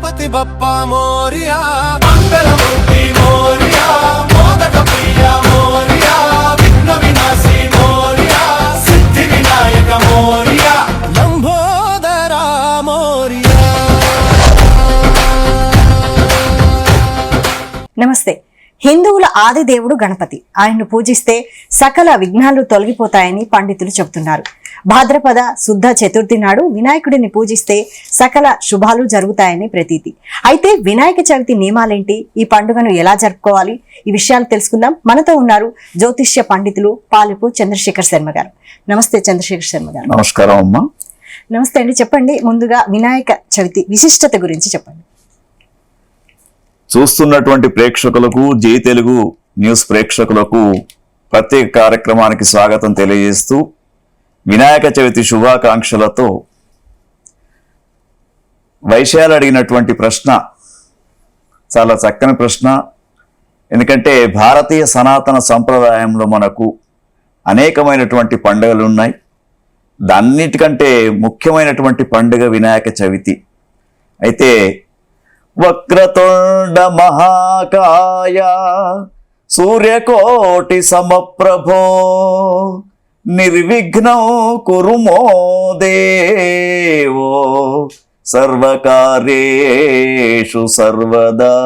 గణపతి బప్పా మోరియా, మంగళమూర్తి మోరియా, మోదక ప్రియ మోరియా, విఘ్న వినాశి మోరియా, సిద్ధి వినాయక మోరియా, లంబోదర మోరియా. నమస్తే. హిందువుల ఆది దేవుడు గణపతి. ఆయన్ను పూజిస్తే సకల విఘ్నాలు తొలగిపోతాయని పండితులు చెబుతున్నారు. భాద్రపద శుద్ధ చతుర్థి నాడు వినాయకుడిని పూజిస్తే సకల శుభాలు జరుగుతాయని ప్రతీతి. అయితే వినాయక చవితి నియమాలేంటి, ఈ పండుగను ఎలా జరుపుకోవాలి, ఈ విషయాలు తెలుసుకుందాం. మనతో ఉన్నారు జ్యోతిష్య పండితులు పాలెపు చంద్రశేఖర్ శర్మ గారు. నమస్తే చంద్రశేఖర్ శర్మ గారు. నమస్కారం అమ్మా. నమస్తే అండి. చెప్పండి, ముందుగా వినాయక చవితి విశిష్టత గురించి చెప్పండి. చూస్తున్నటువంటి ప్రేక్షకులకు, జీ తెలుగు న్యూస్ ప్రేక్షకులకు ప్రత్యేక కార్యక్రమానికి స్వాగతం తెలియజేస్తూ వినాయక చవితి శుభాకాంక్షలతో వైశాల్ అడిగినటువంటి ప్రశ్న చాలా చక్కని ప్రశ్న. ఎందుకంటే భారతీయ సనాతన సంప్రదాయంలో మనకు అనేకమైనటువంటి పండుగలు ఉన్నాయి. దాన్నిటికంటే ముఖ్యమైనటువంటి పండుగ వినాయక చవితి. అయితే వక్రతుండ మహాకాయ సూర్యకోటి సమప్రభో నిర్విఘ్నం కురు మో దేవో సర్వకార్యేషు సర్వదా.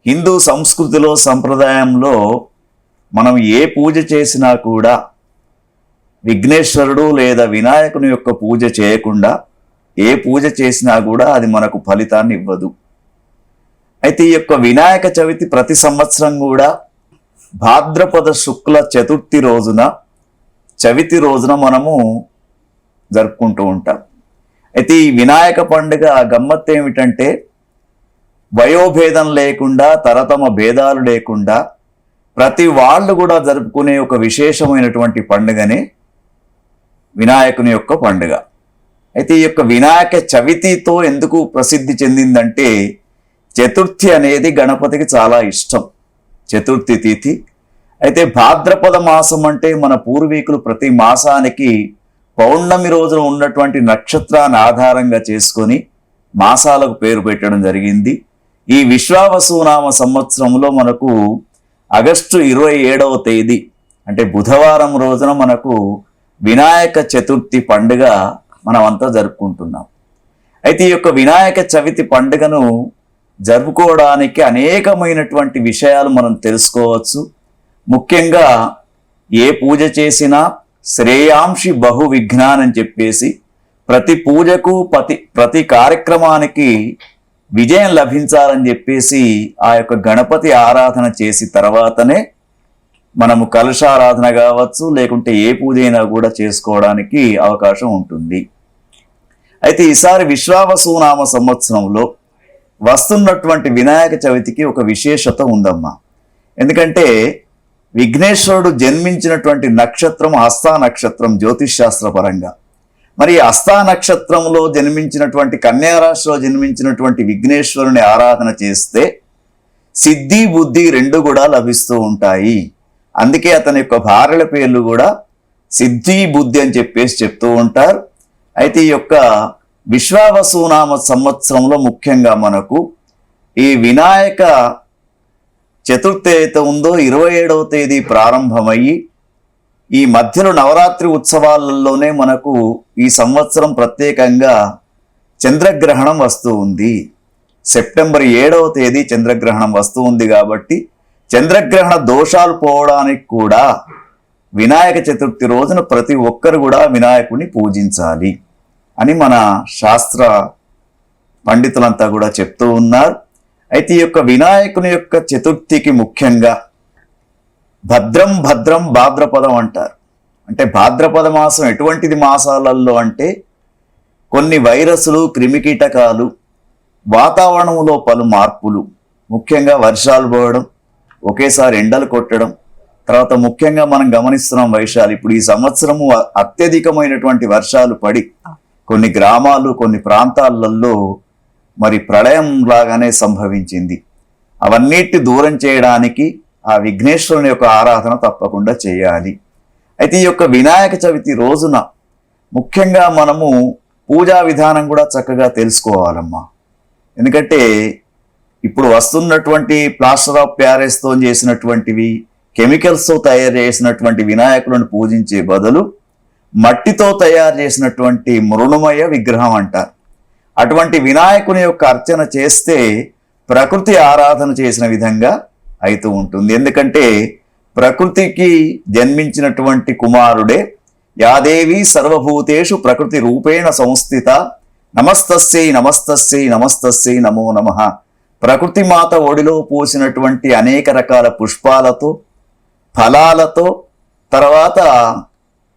హిందూ సంస్కృతిలో, సంప్రదాయంలో మనం ఏ పూజ చేసినా కూడా విఘ్నేశ్వరుడు లేదా వినాయకుని యొక్క పూజ చేయకుండా ఏ పూజ చేసినా కూడా అది మనకు ఫలితాన్ని ఇవ్వదు. అయితే ఈ యొక్క వినాయక చవితి ప్రతి సంవత్సరం కూడా భాద్రపద శుక్ల చతుర్థి రోజున, చవితి రోజున మనము జరుపుకుంటూ ఉంటాం. అయితే ఈ వినాయక పండుగ గమ్మత్తు ఏమిటంటే వయోభేదం లేకుండా, తరతమ భేదాలు లేకుండా ప్రతి వాళ్ళు కూడా జరుపుకునే ఒక విశేషమైనటువంటి పండుగనే వినాయకుని యొక్క పండుగ. అయితే ఈ యొక్క వినాయక చవితితో ఎందుకు ప్రసిద్ధి చెందిందంటే చతుర్థి అనేది గణపతికి చాలా ఇష్టం, చతుర్థి తిథి. అయితే భాద్రపద మాసం అంటే మన పూర్వీకులు ప్రతి మాసానికి పౌర్ణమి రోజున ఉన్నటువంటి నక్షత్రాన్ని ఆధారంగా చేసుకొని మాసాలకు పేరు పెట్టడం జరిగింది. ఈ విశ్వావసునామ సంవత్సరంలో మనకు ఆగస్టు 27వ తేదీ అంటే బుధవారం రోజున మనకు వినాయక చతుర్థి పండుగ మనమంతా జరుపుకుంటున్నాం. అయితే ఈ యొక్క వినాయక చవితి పండుగను జరుపుకోవడానికి అనేకమైనటువంటి విషయాలు మనం తెలుసుకోవచ్చు. ముఖ్యంగా ఏ పూజ చేసినా శ్రేయాంశి బహు విఘ్నాన్ అని చెప్పేసి ప్రతి పూజకు ప్రతి కార్యక్రమానికి విజయం లభించాలని చెప్పేసి ఆ యొక్క గణపతి ఆరాధన చేసి తర్వాతనే మనము కలశారాధన కావచ్చు, లేకుంటే ఏ పూజ అయినా కూడా చేసుకోవడానికి అవకాశం ఉంటుంది. అయితే ఈసారి విశ్వావసునామ సంవత్సరంలో వస్తున్నటువంటి వినాయక చవితికి ఒక విశేషత ఉందమ్మా. ఎందుకంటే విఘ్నేశ్వరుడు జన్మించినటువంటి నక్షత్రం హస్తా నక్షత్రం జ్యోతిష్ పరంగా. మరి హస్తా నక్షత్రంలో జన్మించినటువంటి కన్యారాశిలో జన్మించినటువంటి విఘ్నేశ్వరుని ఆరాధన చేస్తే సిద్ధి బుద్ధి రెండు కూడా లభిస్తూ ఉంటాయి. అందుకే అతని యొక్క భార్యల పేర్లు కూడా సిద్ధి బుద్ధి అని చెప్పేసి చెప్తూ ఉంటారు. అయితే ఈ యొక్క విశ్వావసునామ సంవత్సరంలో ముఖ్యంగా మనకు ఈ వినాయక చతుర్థి అయితే ఉందో 27వ తేదీ ప్రారంభమయ్యి ఈ మధ్యలో నవరాత్రి ఉత్సవాలలోనే మనకు ఈ సంవత్సరం ప్రత్యేకంగా చంద్రగ్రహణం వస్తూ ఉంది. సెప్టెంబర్ 7వ తేదీ చంద్రగ్రహణం వస్తూ ఉంది. కాబట్టి చంద్రగ్రహణ దోషాలు పోవడానికి కూడా వినాయక చతుర్థి రోజున ప్రతి ఒక్కరు కూడా వినాయకుడిని పూజించాలి అని మన శాస్త్ర పండితులంతా కూడా చెప్తూ ఉన్నారు. అయితే ఈ యొక్క వినాయకుని యొక్క చతుర్థికి ముఖ్యంగా భద్రం భద్రం భాద్రపదం అంటారు. అంటే భాద్రపద మాసం ఎటువంటిది మాసాలలో అంటే కొన్ని వైరస్లు, క్రిమికీటకాలు, వాతావరణంలో పలు మార్పులు, ముఖ్యంగా వర్షాలు పోవడం, ఒకేసారి ఎండలు కొట్టడం, తర్వాత ముఖ్యంగా మనం గమనిస్తున్నాం వైశాలి ఇప్పుడు ఈ సంవత్సరము అత్యధికమైనటువంటి వర్షాలు పడి కొన్ని గ్రామాలు, కొన్ని ప్రాంతాలలో మరి ప్రళయం లాగానే సంభవించింది. అవన్నిటి దూరం చేయడానికి ఆ విఘ్నేశ్వరుని యొక్క ఆరాధన తప్పకుండా చేయాలి. అయితే ఈ యొక్క వినాయక చవితి రోజున ముఖ్యంగా మనము పూజా విధానం కూడా చక్కగా తెలుసుకోవాలమ్మా. ఎందుకంటే ఇప్పుడు వస్తున్నటువంటి ప్లాస్టర్ ఆఫ్ ప్యారిస్తో చేసినటువంటివి, కెమికల్స్తో తయారు చేసినటువంటి వినాయకులను పూజించే బదులు మట్టితో తయారు చేసినటువంటి మృణమయ విగ్రహం అంటారు. అటువంటి వినాయకుని యొక్క అర్చన చేస్తే ప్రకృతి ఆరాధన చేసిన విధంగా అవుతూ ఉంటుంది. ఎందుకంటే ప్రకృతికి జన్మించినటువంటి కుమారుడే యాదేవి సర్వభూతేషు ప్రకృతి రూపేణ సంస్థిత నమస్తస్యై నమస్తస్యై నమస్తస్యై నమో నమః. ప్రకృతి మాత ఒడిలో పోసినటువంటి అనేక రకాల పుష్పాలతో, ఫలాలతో, తర్వాత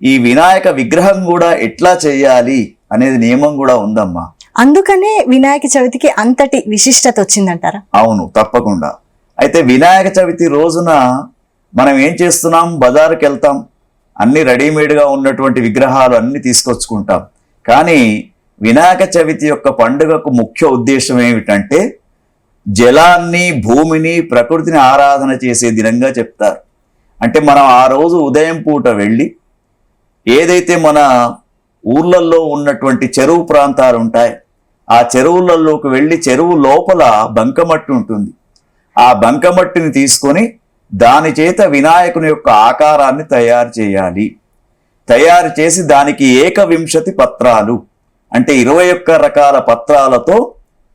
ఈ వినాయక విగ్రహం కూడా ఎట్లా చేయాలి అనేది నియమం కూడా ఉందమ్మా. అందుకనే వినాయక చవితికి అంతటి విశిష్టత వచ్చిందంటారా? అవును, తప్పకుండా. అయితే వినాయక చవితి రోజున మనం ఏం చేస్తున్నాం, బజారుకి వెళ్తాం, అన్ని రెడీమేడ్గా ఉన్నటువంటి విగ్రహాలు అన్ని తీసుకొచ్చుకుంటాం. కానీ వినాయక చవితి యొక్క పండుగకు ముఖ్య ఉద్దేశం ఏమిటంటే జలాన్ని, భూమిని, ప్రకృతిని ఆరాధన చేసే దినంగా చెప్తారు. అంటే మనం ఆ రోజు ఉదయం పూట వెళ్ళి ఏదైతే మన ఊర్లలో ఉన్నటువంటి చెరువు ప్రాంతాలు ఉంటాయి, ఆ చెరువులలోకి వెళ్ళి చెరువు లోపల బంకమట్టి ఉంటుంది, ఆ బంకమట్టిని తీసుకొని దాని చేత వినాయకుని యొక్క ఆకారాన్ని తయారు చేయాలి. తయారు చేసి దానికి 21 పత్రాలు అంటే 21 రకాల పత్రాలతో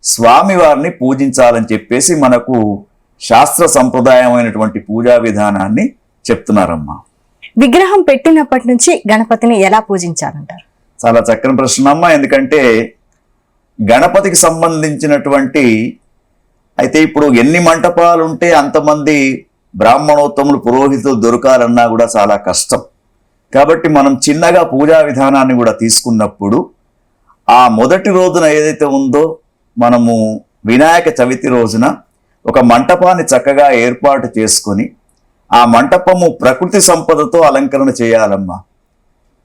స్వామివారిని పూజించాలని చెప్పేసి మనకు శాస్త్ర సంప్రదాయమైనటువంటి పూజా విధానాన్ని చెప్తున్నారమ్మా. విగ్రహం పెట్టినప్పటి నుంచి గణపతిని ఎలా పూజించాలంటారు? చాలా చక్కని ప్రశ్న అమ్మా. ఎందుకంటే గణపతికి సంబంధించినటువంటి అయితే ఇప్పుడు ఎన్ని మంటపాలు ఉంటే అంతమంది బ్రాహ్మణోత్తములు, పురోహితులు దొరకాలన్నా కూడా చాలా కష్టం. కాబట్టి మనం చిన్నగా పూజా విధానాన్ని కూడా తీసుకున్నప్పుడు ఆ మొదటి రోజున ఏదైతే ఉందో మనము వినాయక చవితి రోజున ఒక మంటపాన్ని చక్కగా ఏర్పాటు చేసుకొని ఆ మంటపము ప్రకృతి సంపదతో అలంకరణ చేయాలమ్మా.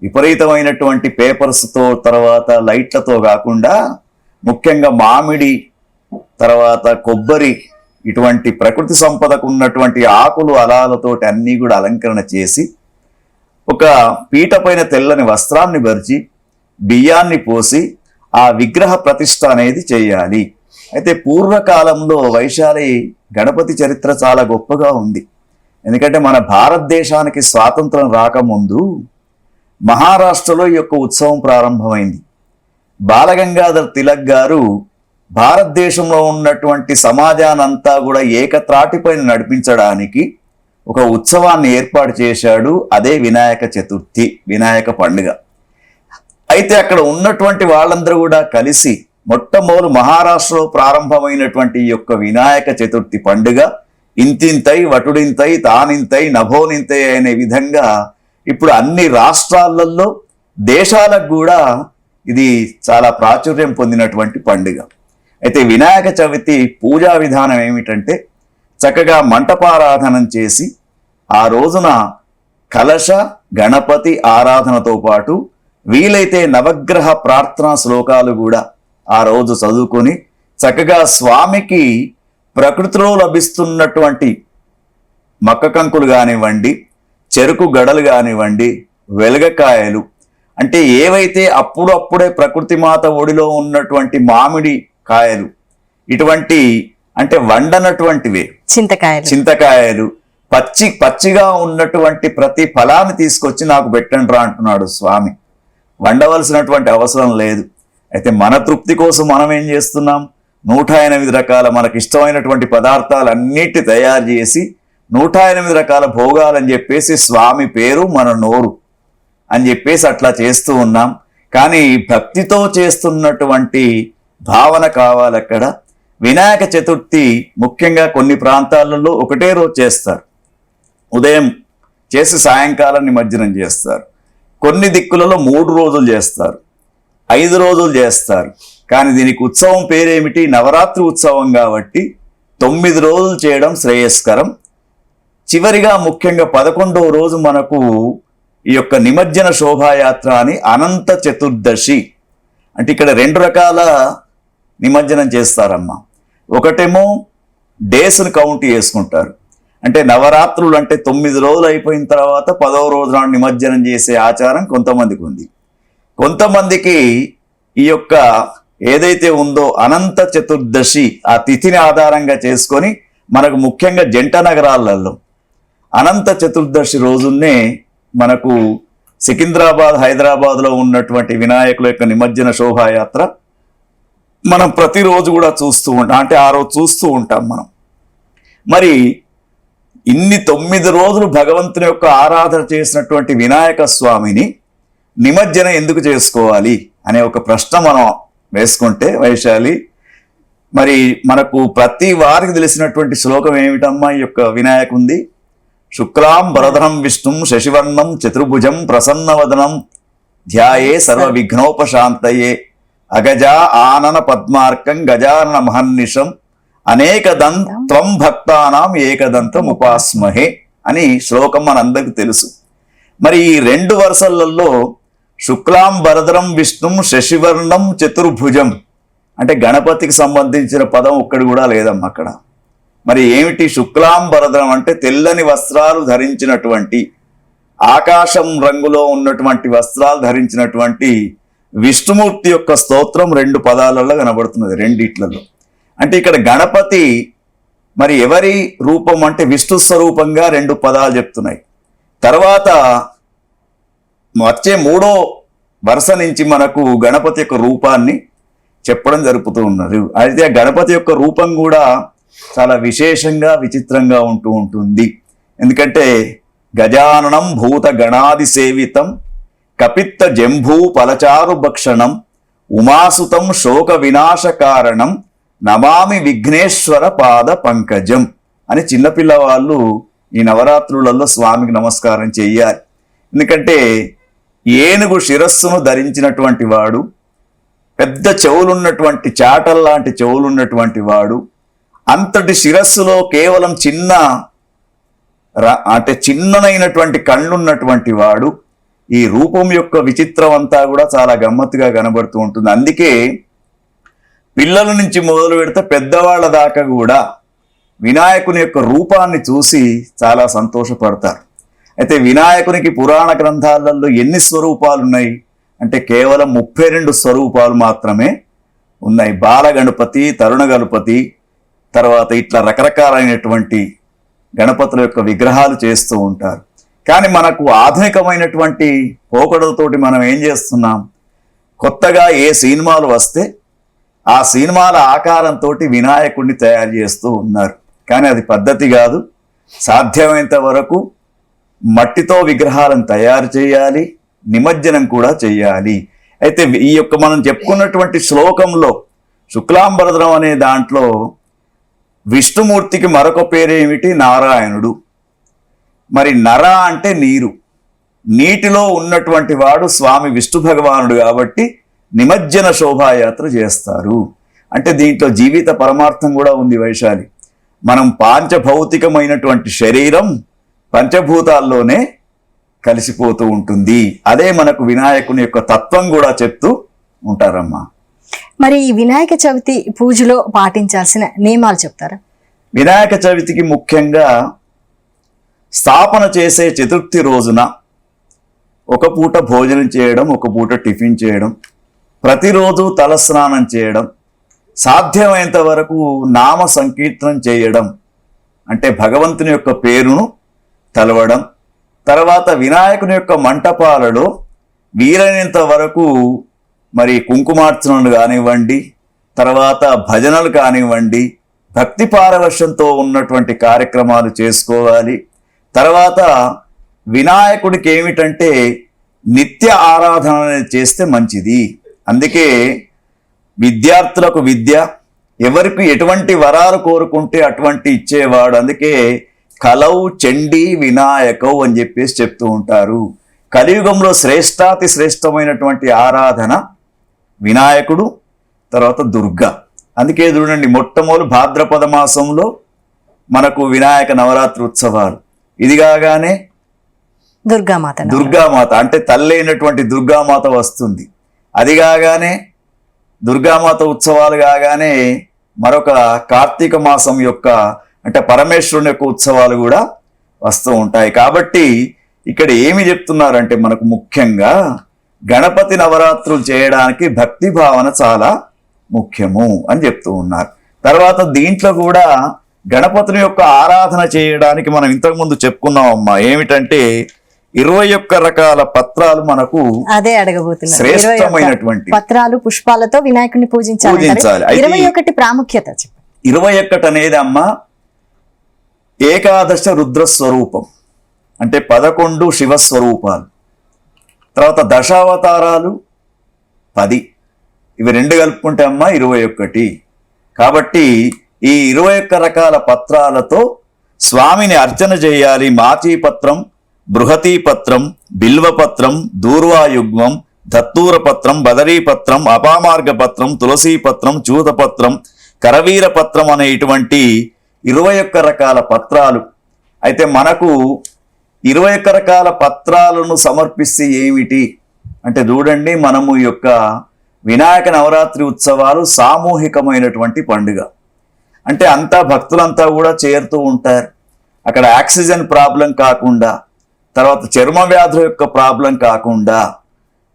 విపరీతమైనటువంటి పేపర్స్తో, తర్వాత లైట్లతో కాకుండా ముఖ్యంగా మామిడి, తర్వాత కొబ్బరి, ఇటువంటి ప్రకృతి సంపదకు ఉన్నటువంటి ఆకులు, అలాలతోటి అన్నీ కూడా అలంకరణ చేసి ఒక పీట పైన తెల్లని వస్త్రాన్ని పరిచి బియ్యాన్ని పోసి ఆ విగ్రహ ప్రతిష్ఠ అనేది చేయాలి. అయితే పూర్వకాలంలో వైశాలి గణపతి చరిత్ర చాలా గొప్పగా ఉంది. ఎందుకంటే మన భారతదేశానికి స్వాతంత్రం రాకముందు మహారాష్ట్రలో ఈ యొక్క ఉత్సవం ప్రారంభమైంది. బాలగంగాధర్ తిలక్ గారు భారతదేశంలో ఉన్నటువంటి సమాజానంతా కూడా ఏకత్రాటిపైన నడిపించడానికి ఒక ఉత్సవాన్ని ఏర్పాటు చేశాడు. అదే వినాయక చతుర్థి, వినాయక పండుగ. అయితే అక్కడ ఉన్నటువంటి వాళ్ళందరూ కూడా కలిసి మొట్టమొదలు మహారాష్ట్రలో ప్రారంభమైనటువంటి ఈ యొక్క వినాయక చతుర్థి పండుగ ఇంతింతై వటుడింతై తానింతై నభోనింతై అనే విధంగా ఇప్పుడు అన్ని రాష్ట్రాలలో, దేశాలకు కూడా ఇది చాలా ప్రాచుర్యం పొందినటువంటి పండుగ. అయితే వినాయక చవితి పూజా విధానం ఏమిటంటే చక్కగా మంటపారాధనం చేసి ఆ రోజున కలశ గణపతి ఆరాధనతో పాటు వీలైతే నవగ్రహ ప్రార్థనా శ్లోకాలు కూడా ఆ రోజు చదువుకొని చక్కగా స్వామికి ప్రకృతిలో లభిస్తున్నటువంటి మక్క కంకులు కానివ్వండి, చెరుకు గడలు కానివ్వండి, వెలగకాయలు, అంటే ఏవైతే అప్పుడప్పుడే ప్రకృతి మాత ఒడిలో ఉన్నటువంటి మామిడి కాయలు, ఇటువంటి అంటే వండనటువంటివే చింతకాయలు, పచ్చిగా ఉన్నటువంటి ప్రతి ఫలాన్ని తీసుకొచ్చి నాకు పెట్టండి రా అంటున్నాడు స్వామి. వండవలసినటువంటి అవసరం లేదు. అయితే మన తృప్తి కోసం మనం ఏం చేస్తున్నాం, 108 రకాల మనకి ఇష్టమైనటువంటి పదార్థాలన్నిటి తయారు చేసి 108 రకాల భోగాలని చెప్పేసి స్వామి పేరు మన నోరు అని చెప్పేసి అట్లా చేస్తూ ఉన్నాం. కానీ భక్తితో చేస్తున్నటువంటి భావన కావాలి. అక్కడ వినాయక చతుర్థి ముఖ్యంగా కొన్ని ప్రాంతాలలో ఒకటే రోజు చేస్తారు, ఉదయం చేసి సాయంకాలం నిమజ్జనం చేస్తారు. కొన్ని దిక్కులలో 3 రోజులు చేస్తారు, 5 రోజులు చేస్తారు. కానీ దీనికి ఉత్సవం పేరేమిటి, నవరాత్రి ఉత్సవం కాబట్టి 9 రోజులు చేయడం శ్రేయస్కరం. చివరిగా ముఖ్యంగా 11వ రోజు మనకు ఈ యొక్క నిమజ్జన శోభాయాత్ర అని అనంత చతుర్దశి, అంటే ఇక్కడ 2 రకాల నిమజ్జనం చేస్తారమ్మా. ఒకటేమో డేస్ని కౌంట్ చేసుకుంటారు, అంటే నవరాత్రులు అంటే 9 రోజులు అయిపోయిన తర్వాత 10వ రోజు నాడు నిమజ్జనం చేసే ఆచారం కొంతమందికి ఉంది. కొంతమందికి ఈ యొక్క ఏదైతే ఉందో అనంత చతుర్దశి ఆ తిథిని ఆధారంగా చేసుకొని మనకు ముఖ్యంగా జంట నగరాలలో అనంత చతుర్దశి రోజునే మనకు సికింద్రాబాద్ హైదరాబాద్లో ఉన్నటువంటి వినాయకుల యొక్క నిమజ్జన శోభాయాత్ర మనం ప్రతిరోజు కూడా చూస్తూ ఉంటాం, అంటే ఆ రోజు చూస్తూ ఉంటాం మనం. మరి ఇన్ని 9 రోజులు భగవంతుని యొక్క ఆరాధన చేసినటువంటి వినాయక స్వామిని నిమజ్జనం ఎందుకు చేసుకోవాలి అనే ఒక ప్రశ్న మనం వేసుకుంటే వైశాలి, మరి మనకు ప్రతి వారికి తెలిసినటువంటి శ్లోకం ఏమిటమ్మా ఈ యొక్క వినాయకుంది? శుక్లాం వరదనం విష్ణుం శశివర్ణం చతుర్భుజం ప్రసన్నవదనం ధ్యాయే సర్వ విఘ్నోపశాంతయే అగజా ఆనన పద్మార్కం గజానన మహర్నిషం అనేకదంతం భక్తానాం ఏకదంతం ఉపాస్మహే అని శ్లోకం మనందరికి తెలుసు. మరి ఈ 2 వరుసలలో శుక్లాం వరదరం విష్ణుం శశివర్ణం చతుర్భుజం అంటే గణపతికి సంబంధించిన పదం ఒక్కడి కూడా లేదమ్మా అక్కడ. మరి ఏమిటి శుక్లాం వరదరం అంటే తెల్లని వస్త్రాలు ధరించినటువంటి, ఆకాశం రంగులో ఉన్నటువంటి వస్త్రాలు ధరించినటువంటి విష్ణుమూర్తి యొక్క స్తోత్రం 2 పదాలలో కనబడుతున్నది, రెండిట్లలో. అంటే ఇక్కడ గణపతి మరి ఎవరి రూపం అంటే విష్ణు స్వరూపంగా 2 పదాలు చెప్తున్నాయి. తర్వాత వచ్చే 3వ వరుస నుంచి మనకు గణపతి యొక్క రూపాన్ని చెప్పడం జరుపుతూ ఉన్నారు. అయితే ఆ గణపతి యొక్క రూపం కూడా చాలా విశేషంగా విచిత్రంగా ఉంటుంది. ఎందుకంటే గజాననం భూత గణాది సేవితం కపిత్త జంభూ పలచారు భక్షణం ఉమాసుతం శోక వినాశ కారణం నమామి విఘ్నేశ్వర పాద పంకజం అని చిన్నపిల్లవాళ్ళు ఈ నవరాత్రులలో స్వామికి నమస్కారం చెయ్యాలి. ఎందుకంటే ఏనుగు శిరస్సును ధరించినటువంటి వాడు, పెద్ద చెవులున్నటువంటి చాటల్లాంటి చెవులున్నటువంటి వాడు, అంతటి శిరస్సులో కేవలం చిన్ననైనటువంటి కళ్ళున్నటువంటి వాడు, ఈ రూపం యొక్క విచిత్రం అంతా కూడా చాలా గమ్మత్తుగా కనబడుతూ ఉంటుంది. అందుకే పిల్లల నుంచి మొదలు పెడితే పెద్దవాళ్ళ దాకా కూడా వినాయకుని యొక్క రూపాన్ని చూసి చాలా సంతోషపడతారు. అయితే వినాయకునికి పురాణ గ్రంథాలలో ఎన్ని స్వరూపాలు ఉన్నాయి అంటే కేవలం 32 స్వరూపాలు మాత్రమే ఉన్నాయి. బాల గణపతి, తరుణ గణపతి, తర్వాత ఇట్లా రకరకాలైనటువంటి గణపతుల యొక్క విగ్రహాలు చేస్తూ ఉంటారు. కానీ మనకు ఆధునికమైనటువంటి పోకడలతోటి మనం ఏం చేస్తున్నాం, కొత్తగా ఏ సినిమాలు వస్తే ఆ సినిమాల ఆకారంతో వినాయకుడిని తయారు చేస్తూ ఉన్నారు. కానీ అది పద్ధతి కాదు. సాధ్యమైనంత వరకు మట్టితో విగ్రహాలను తయారు చేయాలి, నిమజ్జనం కూడా చేయాలి. అయితే ఈ యొక్క మనం చెప్పుకున్నటువంటి శ్లోకంలో శుక్లాంబరధరం అనే దాంట్లో విష్ణుమూర్తికి మరొక పేరేమిటి? నారాయణుడు. మరి నర అంటే నీరు, నీటిలో ఉన్నటువంటి వాడు స్వామి విష్ణు భగవానుడు కాబట్టి నిమజ్జన శోభాయాత్ర చేస్తారు. అంటే దీంట్లో జీవిత పరమార్థం కూడా ఉంది వైశాలి. మనం పాంచభౌతికమైనటువంటి శరీరం పంచభూతాల్లోనే కలిసిపోతూ ఉంటుంది. అదే మనకు వినాయకుని యొక్క తత్వం కూడా చెప్తూ ఉంటారమ్మా. మరి ఈ వినాయక చవితి పూజలో పాటించాల్సిన నియమాలు చెప్తారా? వినాయక చవితికి ముఖ్యంగా స్థాపన చేసే చతుర్థి రోజున ఒక పూట భోజనం చేయడం, ఒక పూట టిఫిన్ చేయడం, ప్రతిరోజు తలస్నానం చేయడం, సాధ్యమైనంత వరకు నామ సంకీర్తనం చేయడం, అంటే భగవంతుని యొక్క పేరును తలవడం, తర్వాత వినాయకుని యొక్క మంటపాలలో వీలైనంత వరకు మరి కుంకుమార్చనలు కానివ్వండి, తర్వాత భజనలు కానివ్వండి, భక్తి పారవశ్యంతో ఉన్నటువంటి కార్యక్రమాలు చేసుకోవాలి. తర్వాత వినాయకుడికి ఏమిటంటే నిత్య ఆరాధన అనేది చేస్తే మంచిది. అందుకే విద్యార్థులకు విద్య, ఎవరికి ఎటువంటి వరాలు కోరుకుంటే అటువంటి ఇచ్చేవాడు. అందుకే కలౌ చండీ వినాయకౌ అని చెప్పేసి చెప్తూ ఉంటారు. కలియుగంలో శ్రేష్టాతి శ్రేష్టమైనటువంటి ఆరాధన వినాయకుడు, తర్వాత దుర్గా. అందుకే చూడండి, మొట్టమొదటి భాద్రపద మాసంలో మనకు వినాయక నవరాత్రి ఉత్సవాలు, ఇది కాగానే దుర్గామాత అంటే తల్లి అయినటువంటి దుర్గామాత వస్తుంది. అది కాగానే దుర్గామాత ఉత్సవాలు కాగానే మరొక కార్తీక మాసం యొక్క అంటే పరమేశ్వరుని యొక్క ఉత్సవాలు కూడా వస్తూ ఉంటాయి. కాబట్టి ఇక్కడ ఏమి చెప్తున్నారంటే మనకు ముఖ్యంగా గణపతి నవరాత్రులు చేయడానికి భక్తి భావన చాలా ముఖ్యము అని చెప్తూ ఉన్నారు. తర్వాత దీంట్లో కూడా గణపతిని యొక్క ఆరాధన చేయడానికి మనం ఇంతకుముందు చెప్పుకున్నాం అమ్మా, ఏమిటంటే 21 రకాల పత్రాలు మనకు అదే అడగబోతున్నారు. శ్రేష్టమైనటువంటి పత్రాలు పుష్పాలతో వినాయకుడిని పూజించాలి. అయితే 21 ప్రాముఖ్యత చెప్పండి. 21 అనేది అమ్మ ఏకాదశ రుద్ర స్వరూపం, అంటే 11 శివ స్వరూపాలు. తర్వాత దశావతారాలు 10, ఇవి 2 కలుపుకుంటే అమ్మ 21. కాబట్టి ఈ 21 రకాల పత్రాలతో స్వామిని అర్చన చేయాలి. మాచీ పత్రం, బృహతీ పత్రం, బిల్వపత్రం, దూర్వాయుగ్మం, దత్తూర పత్రం, బదరీ పత్రం, అపామార్గ పత్రం, తులసీ పత్రం, చూతపత్రం, కరవీర పత్రం అనే ఇటువంటి 21 రకాల పత్రాలు. అయితే మనకు 21 రకాల పత్రాలను సమర్పిస్తే ఏమిటి అంటే చూడండి, మనము ఈ యొక్క వినాయక నవరాత్రి ఉత్సవాలు సామూహికమైనటువంటి పండుగ. అంటే అంతా భక్తులంతా కూడా చేరుతూ ఉంటారు. అక్కడ ఆక్సిజన్ ప్రాబ్లం కాకుండా, తర్వాత చర్మ వ్యాధుల యొక్క ప్రాబ్లం కాకుండా,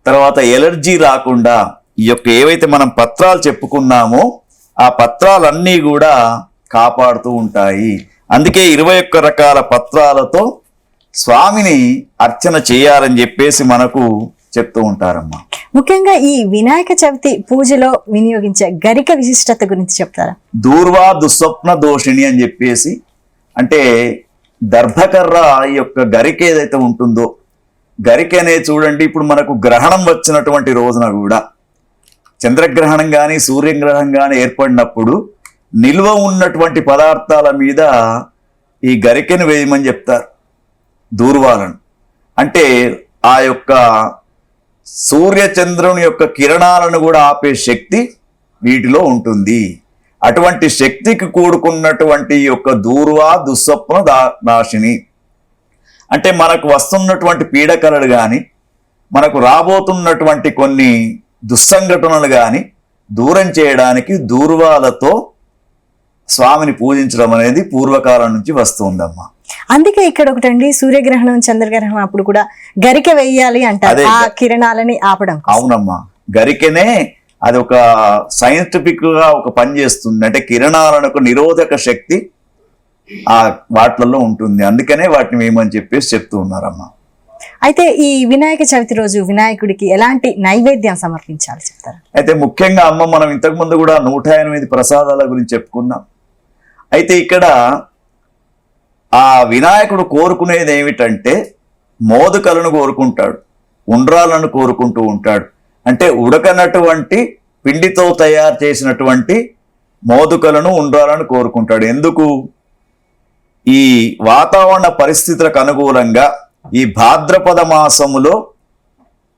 తర్వాత ఎలర్జీ రాకుండా ఈ యొక్క ఏవైతే మనం పత్రాలు చెప్పుకున్నామో ఆ పత్రాలన్నీ కూడా కాపాడుతూ ఉంటాయి. అందుకే 21 రకాల పత్రాలతో స్వామిని అర్చన చేయాలని చెప్పేసి మనకు చెప్తూ ఉంటారమ్మా. ముఖ్యంగా ఈ వినాయక చవితి పూజలో వినియోగించే గరిక విశిష్టత గురించి చెప్తారా? దూర్వా దుస్వప్న దోషిణి అని చెప్పేసి, అంటే దర్భకర్ర ఈ యొక్క గరిక ఏదైతే ఉంటుందో, గరిక అనేది చూడండి, ఇప్పుడు మనకు గ్రహణం వచ్చినటువంటి రోజున కూడా, చంద్రగ్రహణం కానీ సూర్యగ్రహణం కానీ ఏర్పడినప్పుడు నిల్వ ఉన్నటువంటి పదార్థాల మీద ఈ గరికెను వేయమని చెప్తారు, దూర్వాలను. అంటే ఆ యొక్క సూర్యచంద్రుని యొక్క కిరణాలను కూడా ఆపే శక్తి వీటిలో ఉంటుంది. అటువంటి శక్తికి కూడుకున్నటువంటి యొక్క దూర్వా దుస్వప్న నాశిని, అంటే మనకు వస్తున్నటువంటి పీడకలలు కానీ, మనకు రాబోతున్నటువంటి కొన్ని దుస్సంఘటనలు కానీ దూరం చేయడానికి దూర్వాలతో స్వామిని పూజించడం అనేది పూర్వకాలం నుంచి వస్తుందమ్మా. అందుకే ఇక్కడ ఒకటండి, సూర్యగ్రహణం చంద్రగ్రహణం అప్పుడు కూడా గరిక వేయాలి అంటారు, ఆ కిరణాలని ఆపడం. అవునమ్మా, గరికనే అది ఒక సైంటిఫిక్ గా ఒక పని చేస్తుంది. అంటే కిరణాలకు నిరోధక శక్తి ఆ వాటిలలో ఉంటుంది. అందుకనే వాటిని ఏమని చెప్పేసి చెప్తూ ఉన్నారమ్మా. అయితే ఈ వినాయక చవితి రోజు వినాయకుడికి ఎలాంటి నైవేద్యం సమర్పించాలి చెప్తారా? అయితే ముఖ్యంగా అమ్మ, మనం ఇంతకు ముందు కూడా 108 ప్రసాదాల గురించి చెప్పుకున్నాం. అయితే ఇక్కడ ఆ వినాయకుడు కోరుకునేది ఏమిటంటే మోదకలను కోరుకుంటాడు, ఉండ్రాలను కోరుకుంటూ ఉంటాడు. అంటే ఉడకనటువంటి పిండితో తయారు చేసినటువంటి మోదకలను ఉండ్రాలను కోరుకుంటాడు. ఎందుకు? ఈ వాతావరణ పరిస్థితులకు అనుకూలంగా ఈ భాద్రపద మాసములో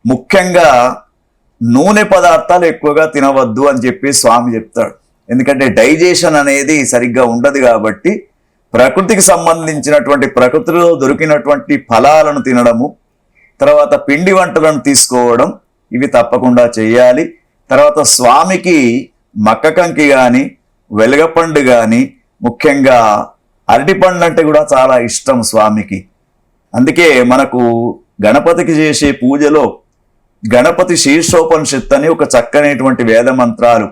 ముఖ్యంగా నూనె పదార్థాలు ఎక్కువగా తినవద్దు అని చెప్పి స్వామి చెప్తాడు. ఎందుకంటే డైజెషన్ అనేది సరిగ్గా ఉండదు కాబట్టి ప్రకృతికి సంబంధించినటువంటి, ప్రకృతిలో దొరికినటువంటి ఫలాలను తినడము, తర్వాత పిండి వంటలను తీసుకోవడం, ఇవి తప్పకుండా చేయాలి. తర్వాత స్వామికి మక్కకంకి కానీ వెలగపండు కానీ, ముఖ్యంగా అరటిపండు అంటే కూడా చాలా ఇష్టం స్వామికి. అందుకే మనకు గణపతికి చేసే పూజలో గణపతి శీర్షోపనిషత్తు అని ఒక చక్కనేటువంటి వేద మంత్రాలు,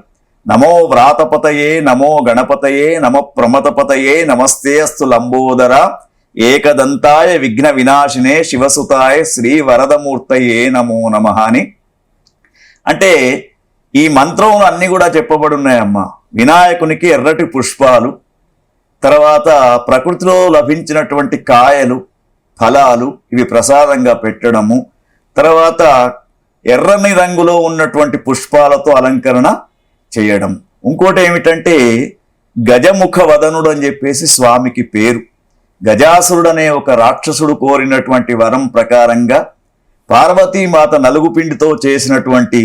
నమో వ్రాతపతయే, నమో గణపతయే, నమ ప్రమతపతయే, నమస్తే అస్తు లంబోదర, ఏకదంతాయ విఘ్న వినాశినే, శివసుతాయ శ్రీ వరదమూర్తయే నమో నమః అని. అంటే ఈ మంత్రం అన్ని కూడా చెప్పబడి ఉన్నాయమ్మా. వినాయకునికి ఎర్రటి పుష్పాలు, తర్వాత ప్రకృతిలో లభించినటువంటి కాయలు, ఫలాలు, ఇవి ప్రసాదంగా పెట్టడము, తర్వాత ఎర్రని రంగులో ఉన్నటువంటి పుష్పాలతో అలంకరణ చేయడం. ఇంకోటి ఏమిటంటే గజముఖ వదనుడు అని చెప్పేసి స్వామికి పేరు. గజాసురుడు అనే ఒక రాక్షసుడు కోరినటువంటి వరం ప్రకారంగా పార్వతీమాత నలుగుపిండితో చేసినటువంటి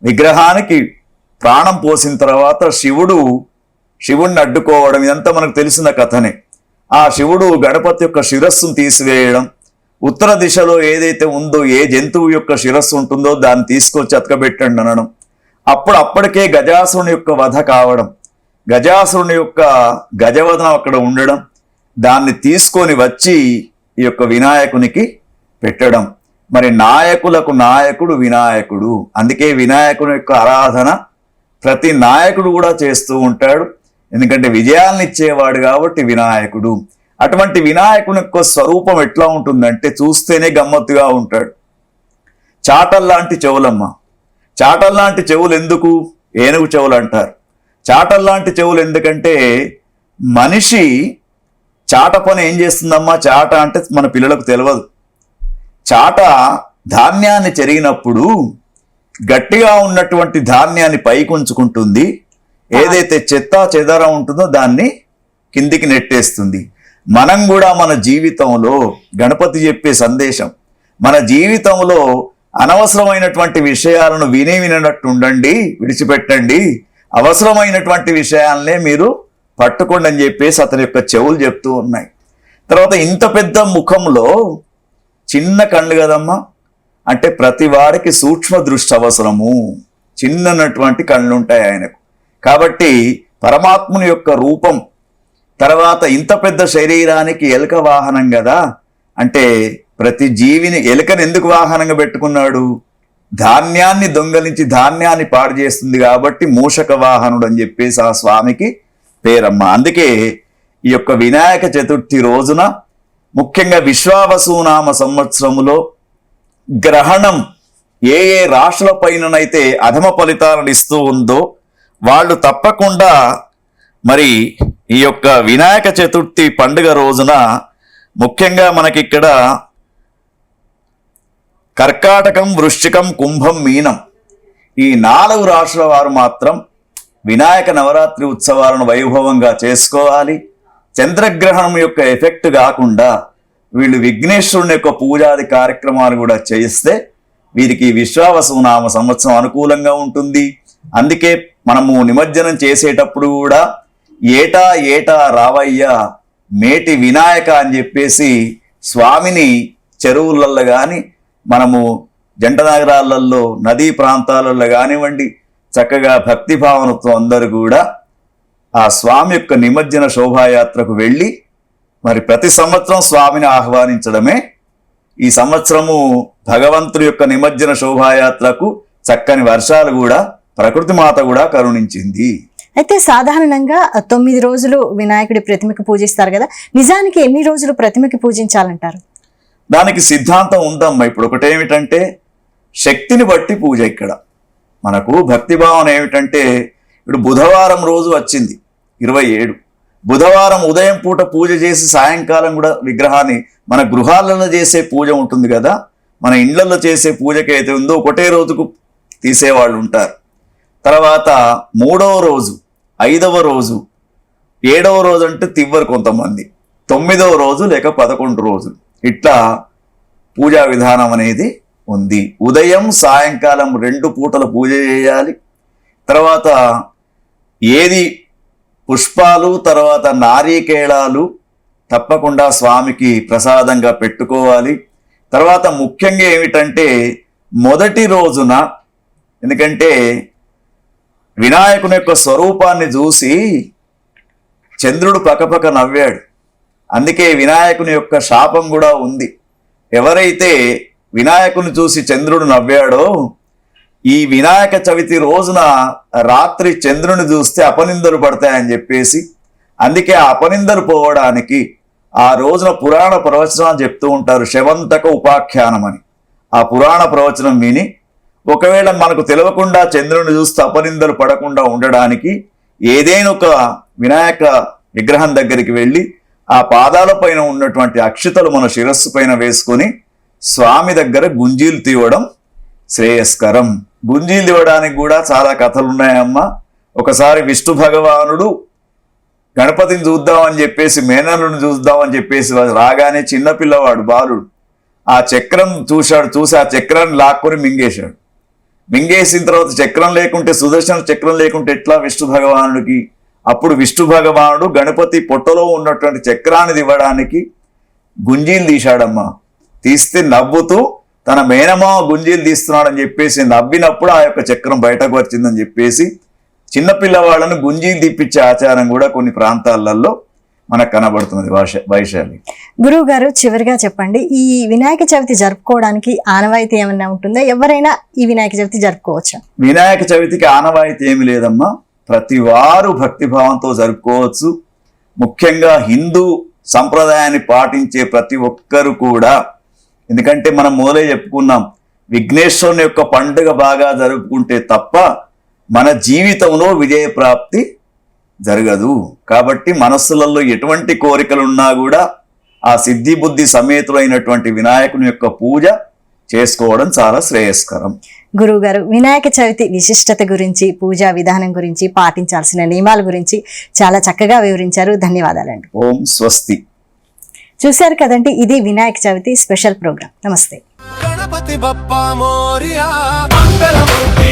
విగ్రహానికి ప్రాణం పోసిన తర్వాత శివుణ్ణి అడ్డుకోవడం, ఇదంతా మనకు తెలిసిన కథనే. ఆ శివుడు గణపతి యొక్క శిరస్సును తీసివేయడం, ఉత్తర దిశలో ఏదైతే ఉందో, ఏ జంతువు యొక్క శిరస్సు ఉంటుందో దాన్ని తీసుకొచ్చి అతకబెట్టండి అనడం. అప్పటికే గజాసురుని యొక్క వధ కావడం, గజాసురుని యొక్క గజవదనం అక్కడ ఉండడం, దాన్ని తీసుకొని వచ్చి ఈ యొక్క వినాయకునికి పెట్టడం. మరి నాయకులకు నాయకుడు వినాయకుడు. అందుకే వినాయకుని యొక్క ఆరాధన ప్రతి నాయకుడు కూడా చేస్తూ ఉంటాడు. ఎందుకంటే విజయాలను ఇచ్చేవాడు కాబట్టి వినాయకుడు. అటువంటి వినాయకుని యొక్క స్వరూపం ఎట్లా ఉంటుందంటే చూస్తేనే గమ్మత్తుగా ఉంటాడు. చాటల్లాంటి చెవులమ్మ. చాటల్లాంటి చెవులు ఎందుకు? ఏనుగు చెవులు అంటారు. చాటల్లాంటి చెవులు ఎందుకంటే మనిషి చాట పని ఏం చేస్తుందమ్మా? చాట అంటే మన పిల్లలకు తెలియదు. చాట ధాన్యాన్ని చెరిగినప్పుడు గట్టిగా ఉన్నటువంటి ధాన్యాన్ని పైకి ఉంచుకుంటుంది, ఏదైతే చెత్త చెదరం ఉంటుందో దాన్ని కిందికి నెట్టేస్తుంది. మనం కూడా మన జీవితంలో గణపతి చెప్పే సందేశం, మన జీవితంలో అనవసరమైనటువంటి విషయాలను వినట్టు ఉండండి, విడిచిపెట్టండి, అవసరమైనటువంటి విషయాలనే మీరు పట్టుకోండి అని చెప్పేసి అతని యొక్క చెవులు చెప్తూ ఉన్నాయి. తర్వాత ఇంత పెద్ద ముఖంలో చిన్న కళ్ళు కదమ్మా, అంటే ప్రతి వాడికి సూక్ష్మ దృష్టి అవసరము. చిన్నటువంటి కళ్ళు ఉంటాయి ఆయనకు. కాబట్టి పరమాత్ముని యొక్క రూపం. తర్వాత ఇంత పెద్ద శరీరానికి ఎలుక వాహనం కదా, అంటే ప్రతి జీవిని ఎలుకను ఎందుకు వాహనంగా పెట్టుకున్నాడు? ధాన్యాన్ని దొంగలించి ధాన్యాన్ని పాడు చేస్తుంది కాబట్టి మూషక వాహనుడు అని చెప్పేసి ఆ స్వామికి పేరమ్మ. అందుకే ఈ యొక్క వినాయక చతుర్థి రోజున ముఖ్యంగా విశ్వావసునామ సంవత్సరములో గ్రహణం ఏ ఏ రాశుల పైననైతే అధమ ఫలితాలను ఇస్తూ ఉందో వాళ్ళు తప్పకుండా మరి ఈ యొక్క వినాయక చతుర్థి పండుగ రోజున ముఖ్యంగా మనకిక్కడ కర్కాటకం, వృశ్చికం, కుంభం, మీనం ఈ 4 రాశుల వారు మాత్రం వినాయక నవరాత్రి ఉత్సవాలను వైభవంగా చేసుకోవాలి. చంద్రగ్రహణం యొక్క ఎఫెక్ట్ కాకుండా వీళ్ళు విఘ్నేశ్వరుని యొక్క పూజాది కార్యక్రమాలు కూడా చేస్తే వీరికి విశ్వావసునామ సంవత్సరం అనుకూలంగా ఉంటుంది. అందుకే మనము నిమజ్జనం చేసేటప్పుడు కూడా ఏటా ఏటా రావయ్య మేటి వినాయక అని చెప్పేసి స్వామిని చెరువులలో కానీ మనము జంట నగరాలలో నదీ ప్రాంతాలలో కానివ్వండి చక్కగా భక్తిభావనతో అందరూ కూడా ఆ స్వామి యొక్క నిమజ్జన శోభాయాత్రకు వెళ్ళి మరి ప్రతి సంవత్సరం స్వామిని ఆహ్వానించడమే. ఈ సంవత్సరము భగవంతుడి యొక్క నిమజ్జన శోభాయాత్రకు చక్కని వర్షాలు కూడా ప్రకృతి మాత కూడా కరుణించింది. అయితే సాధారణంగా 9 రోజులు వినాయకుడి ప్రతిమకి పూజిస్తారు కదా, నిజానికి ఎన్ని రోజులు ప్రతిమకి పూజించాలంటారు? దానికి సిద్ధాంతం ఉందమ్మా. ఇప్పుడు ఒకటేమిటంటే శక్తిని బట్టి పూజ. ఇక్కడ మనకు భక్తి భావన ఏమిటంటే ఇప్పుడు బుధవారం రోజు వచ్చింది 27, బుధవారం ఉదయం పూట పూజ చేసి సాయంకాలం కూడా విగ్రహాన్ని మన గృహాలలో చేసే పూజ ఉంటుంది కదా, మన ఇండ్లలో చేసే పూజకి అయితే ఉందో ఒకటే రోజుకు తీసేవాళ్ళు ఉంటారు. తర్వాత 3వ రోజు, 5వ రోజు, 7వ రోజు అంటే తివ్వరు కొంతమంది, 9వ రోజు లేక 11 రోజులు ఇట్లా పూజా విధానం అనేది ఉంది. ఉదయం సాయంకాలం 2 పూటల పూజ చేయాలి. తర్వాత ఏది పుష్పాలు తర్వాత నారికేళాలు తప్పకుండా స్వామికి ప్రసాదంగా పెట్టుకోవాలి. తర్వాత ముఖ్యంగా ఏమిటంటే మొదటి రోజున, ఎందుకంటే వినాయకుని యొక్క స్వరూపాన్ని చూసి చంద్రుడు పక్కపక్క నవ్వాడు. అందుకే వినాయకుని యొక్క శాపం కూడా ఉంది. ఎవరైతే వినాయకుని చూసి చంద్రుడు నవ్వాడో ఈ వినాయక చవితి రోజున రాత్రి చంద్రుని చూస్తే అపనిందలు పడతాయని చెప్పేసి, అందుకే ఆ అపనిందలు పోవడానికి ఆ రోజున పురాణ ప్రవచనాలు చెప్తూ ఉంటారు, శవంతక ఉపాఖ్యానం అని. ఆ పురాణ ప్రవచనం విని ఒకవేళ మనకు తెలియకుండా చంద్రుని చూస్తే అపనిందలు పడకుండా ఉండడానికి ఏదైనా ఒక వినాయక విగ్రహం దగ్గరికి వెళ్ళి ఆ పాదాల పైన ఉన్నటువంటి అక్షతలు మన శిరస్సు పైన వేసుకొని స్వామి దగ్గర గుంజీలు తీయడం శ్రేయస్కరం. గుంజీలు తీయడానికి కూడా చాలా కథలు ఉన్నాయమ్మా. ఒకసారి విష్ణు భగవానుడు గణపతిని చూద్దామని చెప్పేసి, మేనల్లుని చూద్దామని చెప్పేసి రాగానే చిన్నపిల్లవాడు బాలుడు ఆ చక్రం చూసి ఆ చక్రాన్ని లాక్కొని మింగేశాడు. మింగేసిన తర్వాత చక్రం లేకుంటే, సుదర్శన చక్రం లేకుంటే ఎట్లా విష్ణు భగవానుడికి? అప్పుడు విష్ణు భగవానుడు గణపతి పొట్టలో ఉన్నటువంటి చక్రాన్ని ఇవ్వడానికి గుంజీలు తీశాడమ్మా. తీస్తే నవ్వుతూ తన మేనమామ గుంజీలు తీస్తున్నాడని చెప్పేసి నవ్వినప్పుడు ఆ యొక్క చక్రం బయటకు వచ్చిందని చెప్పేసి చిన్నపిల్లవాళ్ళను గుంజీలు తీపిచ్చే ఆచారం కూడా కొన్ని ప్రాంతాలలో మనకు కనబడుతున్నది వైశాలి. గురువు గారు, చివరిగా చెప్పండి, ఈ వినాయక చవితి జరుపుకోవడానికి ఆనవాయితీ ఏమన్నా ఉంటుందా? ఎవరైనా ఈ వినాయక చవితి జరుపుకోవచ్చా? వినాయక చవితికి ఆనవాయితీ ఏమి లేదమ్మా. ప్రతి వారు భక్తిభావంతో జరుపుకోవచ్చు. ముఖ్యంగా హిందూ సంప్రదాయాన్ని పాటించే ప్రతి ఒక్కరు కూడా, ఎందుకంటే మనం మొదలే చెప్పుకున్నాం, విఘ్నేశ్వరుని యొక్క పండుగ బాగా జరుపుకుంటే తప్ప మన జీవితంలో విజయ ప్రాప్తి జరగదు. కాబట్టి మనస్సులలో ఎటువంటి కోరికలున్నా కూడా ఆ సిద్ధి బుద్ధి సమేతులైనటువంటి వినాయకుని యొక్క పూజ చేసుకోవడం చాలా శ్రేయస్కరం. గురువు గారు, వినాయక చవితి విశిష్టత గురించి, పూజా విధానం గురించి, పాటించాల్సిన నియమాల గురించి చాలా చక్కగా వివరించారు. ధన్యవాదాలండి. ఓం స్వస్తి. చూశారు కదండి, ఇది వినాయక చవితి స్పెషల్ ప్రోగ్రాం. నమస్తే. గణపతి బప్పా మోరియా, మంగళమూర్తి